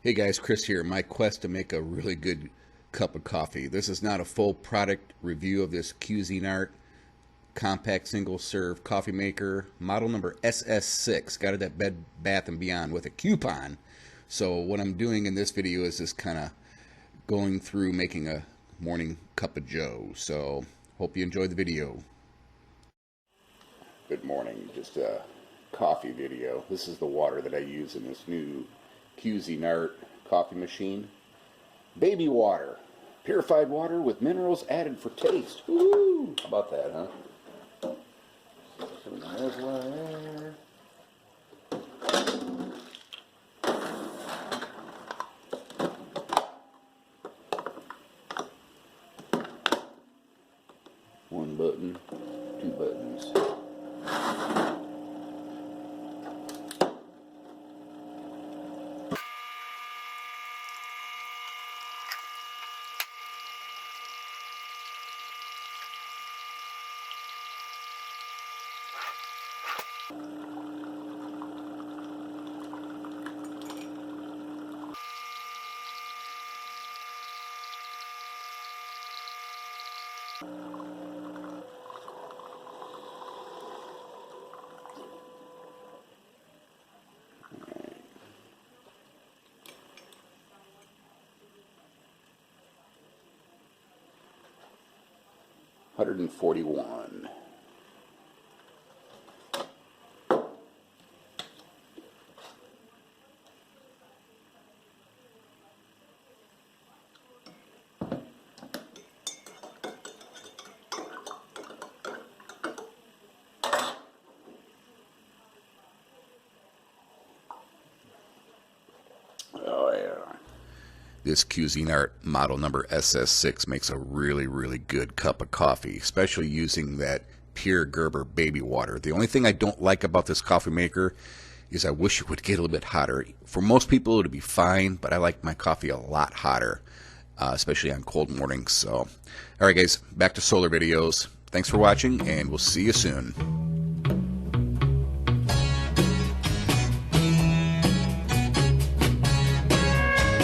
Hey guys, Chris here. My quest to make a really good cup of coffee. This is not a full product review of this Cuisinart compact single serve coffee maker, model number SS-6. Got it at Bed Bath & Beyond with a coupon. So what I'm doing in this video is just kind of going through making a morning cup of joe. So hope you enjoyed the video. Good morning. Just a coffee video. This is the water that I use in this new Cuisinart coffee machine. Baby water. Purified water with minerals added for taste. Woo! How about that, huh? Some reservoir. One button, two buttons. $141. Oh yeah. This Cuisinart model number SS-6 makes a really good cup of coffee, especially using that pure Gerber baby water. The only thing I don't like about this coffee maker is I wish it would get a little bit hotter. For most people it would be fine, but I like my coffee a lot hotter, especially on cold mornings. So, alright guys, back to solar videos. Thanks for watching, and we'll see you soon.